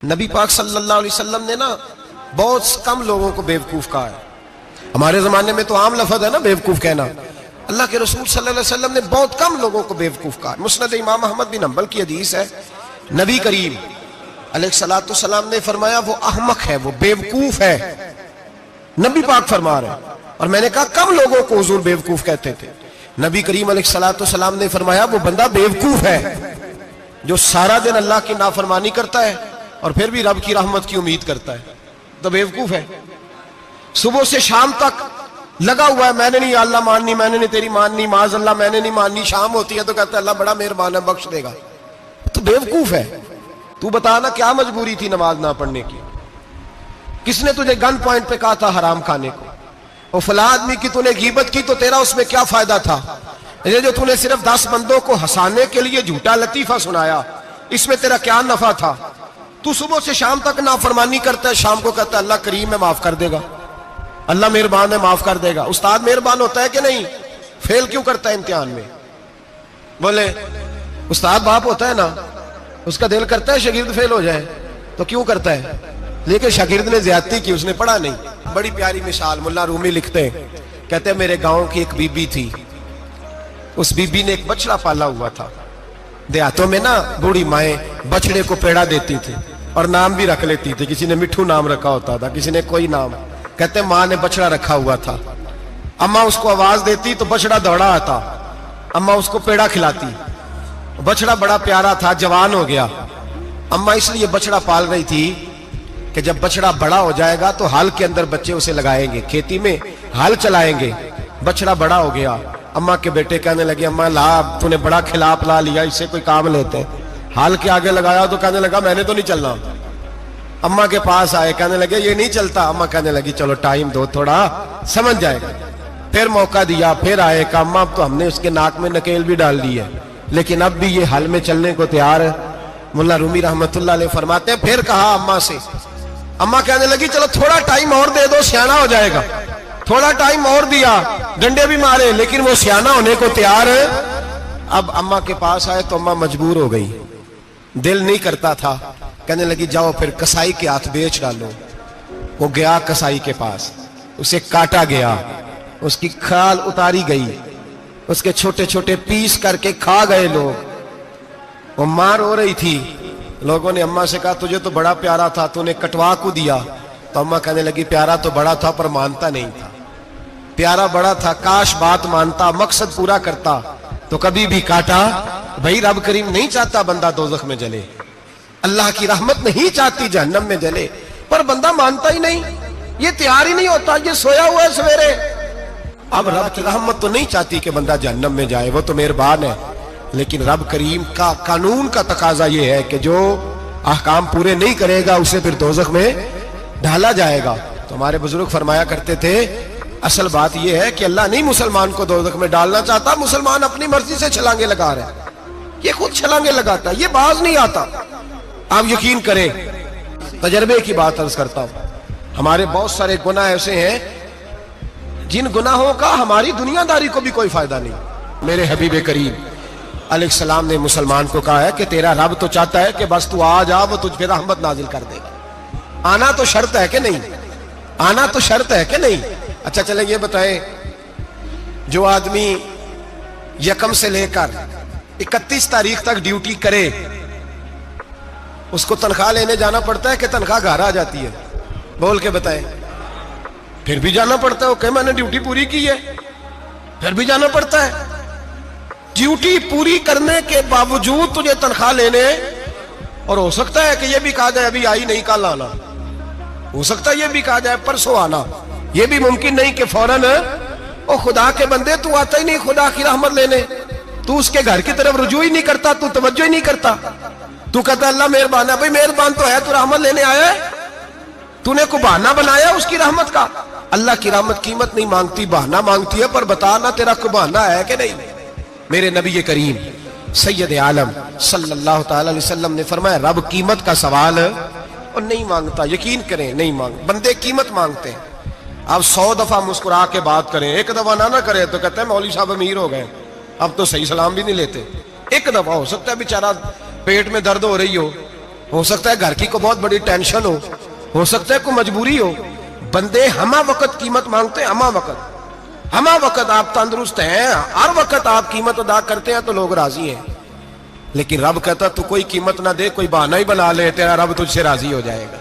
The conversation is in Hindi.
नबी पाक सल्लल्लाहु अलैहि वसल्लम ने ना बहुत कम लोगों को बेवकूफ कहा है। हमारे जमाने में तो आम लफ्ज है ना बेवकूफ कहना। अल्लाह के रसूल सल्लल्लाहु अलैहि वसल्लम ने बहुत कम लोगों को बेवकूफ कहा। मुस्नद इमाम अहमद बिन हंबल की हदीस है, नबी करीम अलैहिस्सलातु वस्सलाम ने फरमाया वो अहमक है, वो बेवकूफ है। नबी पाक फरमा रहे हैं। और मैंने कहा कम लोगों को हुजूर बेवकूफ कहते थे। नबी करीम अलैहिस्सलातु वस्सलाम ने फरमाया वो बंदा बेवकूफ है जो सारा दिन अल्लाह की नाफरमानी करता है और फिर भी रब की रहमत की उम्मीद करता है, तो बेवकूफ है। सुबह से शाम तक लगा हुआ है, मैंने नहीं अल्लाह माननी, मैंने नहीं तेरी माननी, माज अल्लाह मैंने नहीं माननी। शाम होती है तो कहता है अल्लाह बड़ा मेहरबान है, बख्श देगा। तो बेवकूफ है। तू बता ना क्या मजबूरी थी नमाज ना पढ़ने की? किसने तुझे गन पॉइंट पे कहा था हराम खाने को? और फला आदमी की तूने गीबत की तो तेरा उसमें क्या फायदा था? ये जो तूने सिर्फ 10 बंदों को हंसाने के लिए झूठा लतीफा सुनाया, इसमें तेरा क्या नफा था? तू सुबह से शाम तक नाफरमानी करता है, शाम को कहता है अल्लाह करीम है माफ कर देगा, अल्लाह मेहरबान है माफ कर देगा। उस्ताद मेहरबान होता है कि नहीं? फेल क्यों करता है इम्तिहान में? बोले उस्ताद बाप होता है ना, उसका दिल करता है शागिर्द फेल हो जाए, तो क्यों करता है? लेकिन शागिर्द ने ज्यादती की, उसने पढ़ा नहीं। बड़ी प्यारी मिसाल मुल्ला रूमी लिखते हैं, कहते हैं मेरे गांव की एक बीबी थी, उस बीबी ने एक बछड़ा पाला हुआ था। देहातों में ना बूढ़ी माएं बछड़े को पेड़ा देती थी और नाम भी रख लेती थी। किसी ने मिठू नाम रखा होता था, किसी ने कोई नाम। कहते माँ ने बछड़ा रखा हुआ था, अम्मा उसको आवाज देती तो बछड़ा दौड़ा आता, अम्मा उसको पेड़ा खिलाती। बछड़ा बड़ा प्यारा था, जवान हो गया। अम्मा इसलिए बछड़ा पाल रही थी कि जब बछड़ा बड़ा हो जाएगा तो हल के अंदर बच्चे उसे लगाएंगे, खेती में हल चलाएंगे। बछड़ा बड़ा हो गया, अम्मा के बेटे कहने लगे अम्मा ला तूने बड़ा खिला पिला लिया, इससे कोई काम लेते हैं। हाल के आगे लगाया तो कहने लगा मैंने तो नहीं चलना। अम्मा के पास आए, कहने लगे ये नहीं चलता। अम्मा कहने लगी चलो टाइम दो थोड़ा, समझ जाएगा। फिर मौका दिया, फिर आए, कहा अम्मा अब तो हमने उसके नाक में नकेल भी डाल दी है, लेकिन अब भी ये हल में चलने को तैयार है। मुल्ला रूमी रहमतुल्लाह अलैह फरमाते हैं फिर कहा अम्मा से, अम्मा कहने लगी चलो थोड़ा टाइम और दे दो, सियाना हो जाएगा। थोड़ा टाइम और दिया, डंडे भी मारे, लेकिन वो सियाना होने को तैयार है। अब अम्मा के पास आए तो अम्मा मजबूर हो गई, दिल नहीं करता था। कहने लगी जाओ फिर कसाई के हाथ बेच डालो। वो गया कसाई के पास, उसे काटा गया, उसकी खाल उतारी गई, उसके छोटे छोटे पीस करके खा गए लोग। वो मार हो रही थी। लोगों ने अम्मा से कहा तुझे तो बड़ा प्यारा था, तूने कटवा को दिया। तो अम्मा कहने लगी प्यारा तो बड़ा था पर मानता नहीं था। प्यारा बड़ा था, काश बात मानता, मकसद पूरा करता, तो कभी भी काटा। भाई रब करीम नहीं चाहता बंदा दोजख में जले, अल्लाह की रहमत नहीं चाहती जहन्नम में जले, पर बंदा मानता ही नहीं, ये तैयार ही नहीं होता, ये सोया हुआ है सवेरे। अब रब की रहमत तो नहीं चाहती कि बंदा जहन्नम में जाए, वो तो मेहरबान है, लेकिन रब करीम का कानून का तकाजा ये है कि जो अहकाम पूरे नहीं करेगा उसे फिर दोजख में डाला जाएगा। तो हमारे बुजुर्ग फरमाया करते थे असल बात यह है कि अल्लाह नहीं मुसलमान को दोजख में डालना चाहता, मुसलमान अपनी मर्जी से छलांगे लगा रहे हैं, ये खुद छलांगे लगाता है, ये बाज नहीं आता। आप यकीन करें, तजर्बे की बात अर्ज करता हूं, हमारे बहुत सारे गुनाह ऐसे हैं जिन गुनाहों का हमारी दुनियादारी को भी कोई फायदा नहीं। मेरे हबीब करीम अलैहिस्सलाम ने मुसलमान को कहा है कि तेरा रब तो चाहता है कि बस तू आ जा, वो तुझ पे रहमत नाजिल कर देगा। आना तो शर्त है कि नहीं? आना तो शर्त है कि नहीं? अच्छा चले ये बताएं, जो आदमी यकम से लेकर 31 तारीख तक ड्यूटी करे, उसको तनख्वाह लेने जाना पड़ता है कि तनख्वाह घर आ जाती है? बोल के बताएं। फिर भी जाना पड़ता है, कहे मैंने ड्यूटी पूरी की है, फिर भी जाना पड़ता है। ड्यूटी पूरी करने के बावजूद तुझे तनख्वाह लेने, और हो सकता है कि यह भी कहा जाए अभी आई नहीं कल आना, हो सकता है यह भी कहा जाए परसों आना, यह भी मुमकिन नहीं कि फौरन। ओ खुदा के बंदे तू आता ही नहीं खुदा की रहमत लेने, तू उसके घर की तरफ रुजू ही नहीं करता, तू तवज्जो ही नहीं करता। तू कहता अल्लाह मेहरबान है, भाई मेहरबान तो है, तू रहमत लेने आया है, तूने को बहाना बनाया उसकी रहमत का। अल्लाह की रहमत कीमत नहीं मांगती, बहाना मांगती है, पर बता ना तेरा को बहाना है कि नहीं। मेरे नबी करीम सैयद आलम सल्लल्लाहु ताला अलैहि वसल्लम ने फरमाया रब कीमत का सवाल और नहीं मांगता। यकीन करें नहीं मांग, बंदे कीमत मांगते हैं। आप 100 दफा मुस्कुरा के बात करें, एक दफा ना करे तो कहते हैं मौलवी साहब अमीर हो गए, अब तो सही सलाम भी नहीं लेते। एक दफा हो सकता है बेचारा पेट में दर्द हो रही हो, हो सकता है घर की को बहुत बड़ी टेंशन हो सकता है कोई मजबूरी हो। बंदे हमा वक्त कीमत मांगते हैं, हमा वक्त आप तंदुरुस्त हैं, हर वक्त आप कीमत अदा करते हैं तो लोग राजी हैं। लेकिन रब कहता तू कोई कीमत ना दे, कोई बहाना ही बना ले, तेरा रब तुझसे राजी हो जाएगा।